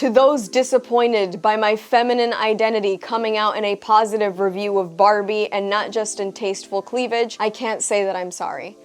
To those disappointed by my feminine identity coming out in a positive review of Barbie and not just in tasteful cleavage, I can't say that I'm sorry.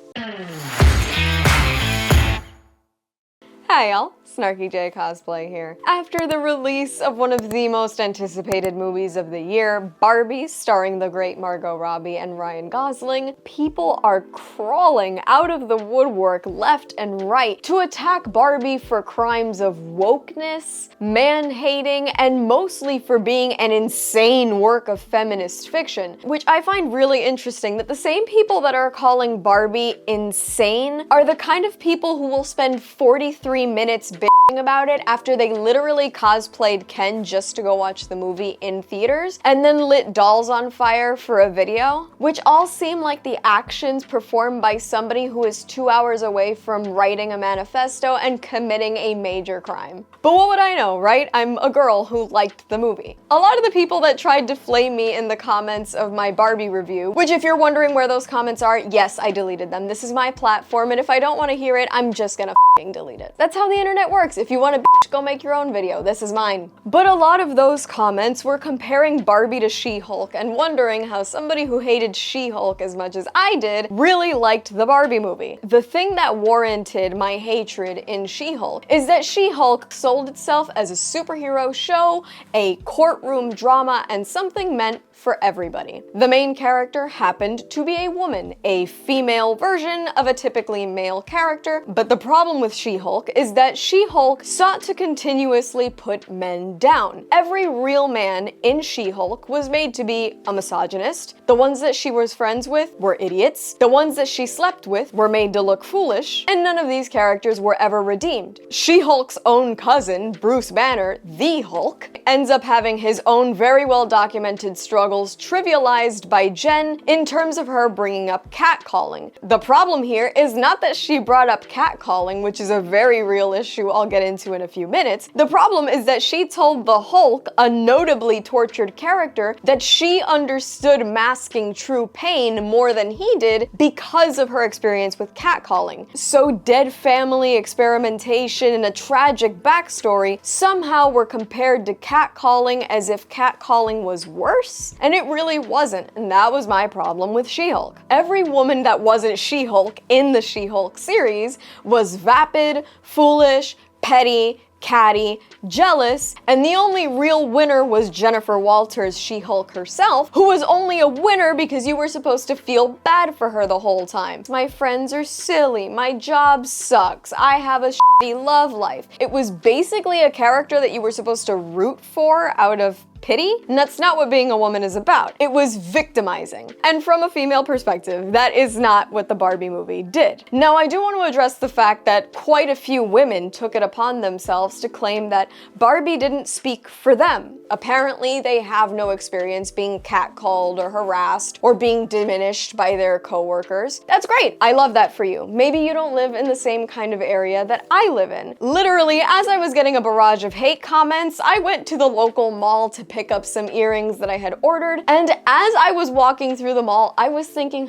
Hi y'all, SnarkyJay cosplay here. After the release of one of the most anticipated movies of the year, Barbie, starring the great Margot Robbie and Ryan Gosling, people are crawling out of the woodwork left and right to attack Barbie for crimes of wokeness, man-hating, and mostly for being an insane work of feminist fiction, which I find really interesting that the same people that are calling Barbie insane are the kind of people who will spend 43 minutes bitching about it after they literally cosplayed Ken just to go watch the movie in theaters and then lit dolls on fire for a video, which all seem like the actions performed by somebody who is 2 hours away from writing a manifesto and committing a major crime. But what would I know, right? I'm a girl who liked the movie. A lot of the people that tried to flame me in the comments of my Barbie review, which if you're wondering where those comments are, yes, I deleted them. This is my platform, and if I don't want to hear it, I'm just gonna delete it. That's how the internet works. If you want to bitch, go make your own video. This is mine. But a lot of those comments were comparing Barbie to She-Hulk and wondering how somebody who hated She-Hulk as much as I did really liked the Barbie movie. The thing that warranted my hatred in She-Hulk is that She-Hulk sold itself as a superhero show, a courtroom drama, and something meant for everybody. The main character happened to be a woman, a female version of a typically male character, but the problem with She-Hulk is that She-Hulk sought to continuously put men down. Every real man in She-Hulk was made to be a misogynist. The ones that she was friends with were idiots. The ones that she slept with were made to look foolish, and none of these characters were ever redeemed. She-Hulk's own cousin, Bruce Banner, the Hulk, ends up having his own very well documented struggles trivialized by Jen in terms of her bringing up catcalling. The problem here is not that she brought up catcalling, which is a very real issue I'll get into in a few minutes. The problem is that she told the Hulk, a notably tortured character, that she understood masking true pain more than he did because of her experience with catcalling. So dead family experimentation and a tragic backstory somehow were compared to catcalling as if catcalling was worse. And it really wasn't, and that was my problem with She-Hulk. Every woman that wasn't She-Hulk in the She-Hulk series was vapid, foolish, petty, catty, jealous, and the only real winner was Jennifer Walters' She-Hulk herself, who was only a winner because you were supposed to feel bad for her the whole time. My friends are silly, my job sucks, I have a shitty love life. It was basically a character that you were supposed to root for out of pity, and that's not what being a woman is about. It was victimizing. And from a female perspective, that is not what the Barbie movie did. Now, I do want to address the fact that quite a few women took it upon themselves to claim that Barbie didn't speak for them. Apparently, they have no experience being catcalled or harassed or being diminished by their coworkers. That's great. I love that for you. Maybe you don't live in the same kind of area that I live in. Literally, as I was getting a barrage of hate comments, I went to the local mall to pick up some earrings that I had ordered, and as I was walking through the mall, I was thinking,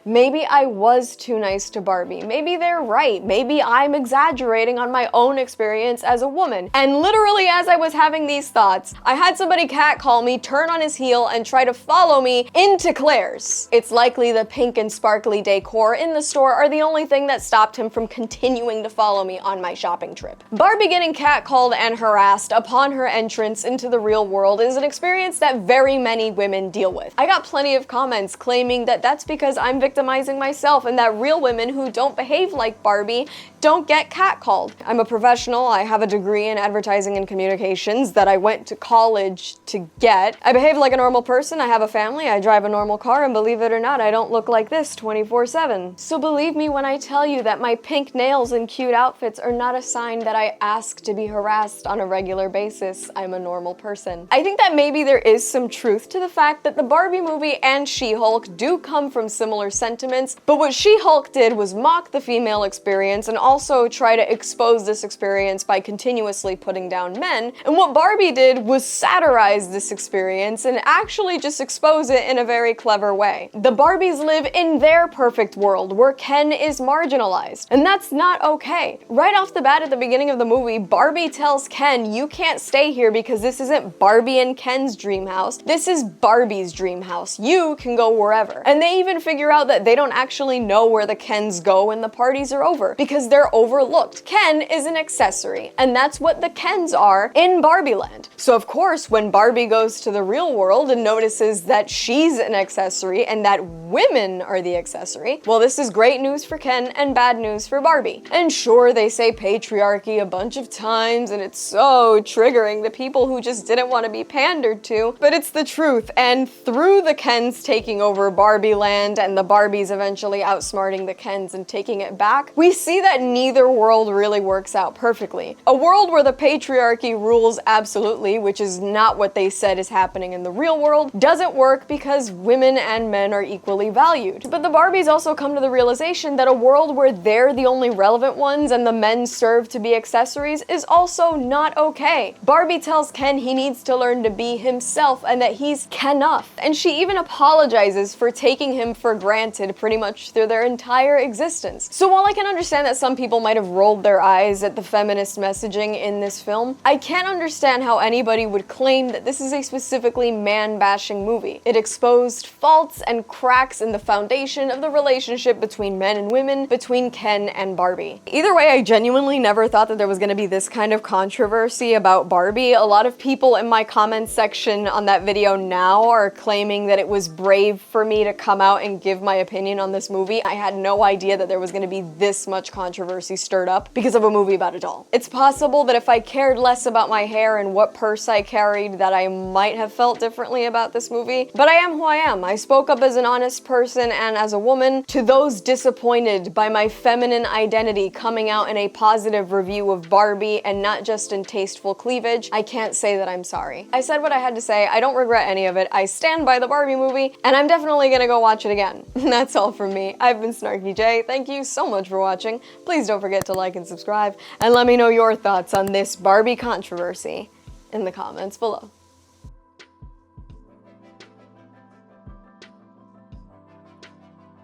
maybe I was too nice to Barbie. Maybe they're right. Maybe I'm exaggerating on my own experience as a woman. And literally, as I was having these thoughts, I had somebody catcall me, turn on his heel, and try to follow me into Claire's. It's likely the pink and sparkly decor in the store are the only thing that stopped him from continuing to follow me on my shopping trip. Barbie getting catcalled and harassed upon her entrance into the real world is an experience that very many women deal with. I got plenty of comments claiming that that's because I'm victimizing myself and that real women who don't behave like Barbie don't get catcalled. I'm a professional. I have a degree in advertising and communications that I went to college to get. I behave like a normal person. I have a family. I drive a normal car, and believe it or not, I don't look like this 24/7. So believe me when I tell you that my pink nails and cute outfits are not a sign that I ask to be harassed on a regular basis. I'm a normal person. I think that maybe there is some truth to the fact that the Barbie movie and She-Hulk do come from similar sentiments, but what She-Hulk did was mock the female experience and also try to expose this experience by continuously putting down men, and what Barbie did was satirize this experience and actually just expose it in a very clever way. The Barbies live in their perfect world where Ken is marginalized, and that's not okay. Right off the bat at the beginning of the movie, Barbie tells Ken, you can't stay here because this isn't Barbie and Ken's dream house, this is Barbie's dream house. You can go wherever. And they even figure out that they don't actually know where the Kens go when the parties are over because they're overlooked. Ken is an accessory, and that's what the Kens are in Barbie Land. So of course, when Barbie goes to the real world and notices that she's an accessory and that women are the accessory, well, this is great news for Ken and bad news for Barbie. And sure, they say patriarchy a bunch of times, and it's so triggering to people who just didn't want to be pandered to, but it's the truth. And through the Kens taking over Barbie Land and the Barbies eventually outsmarting the Kens and taking it back, we see that neither world really works out perfectly. A world where the patriarchy rules absolutely, which is not what they said is happening in the real world, doesn't work because women and men are equally valued. But the Barbies also come to the realization that a world where they're the only relevant ones and the men serve to be accessories is also not okay. Barbie tells Ken he needs to learn to be himself and that he's Kenuff. And she even apologizes for taking him for granted pretty much through their entire existence. So while I can understand that some people might have rolled their eyes at the feminist messaging in this film, I can't understand how anybody would claim that this is a specifically man-bashing movie. It exposed faults and cracks in the foundation of the relationship between men and women, between Ken and Barbie. Either way, I genuinely never thought that there was gonna be this kind of controversy about Barbie. A lot of people in my comments section on that video now are claiming that it was brave for me to come out and give my opinion on this movie. I had no idea that there was gonna be this much controversy stirred up because of a movie about a doll. It's possible that if I cared less about my hair and what purse I carried, that I might have felt differently about this movie, but I am who I am. I spoke up as an honest person and as a woman. To those disappointed by my feminine identity coming out in a positive review of Barbie and not just in tasteful cleavage, I can't say that I'm sorry. I said what I had to say. I don't regret any of it. I stand by the Barbie movie, and I'm definitely gonna go watch it again. That's all from me. I've been SnarkyJay. Thank you so much for watching. Please don't forget to like and subscribe, and let me know your thoughts on this Barbie controversy in the comments below.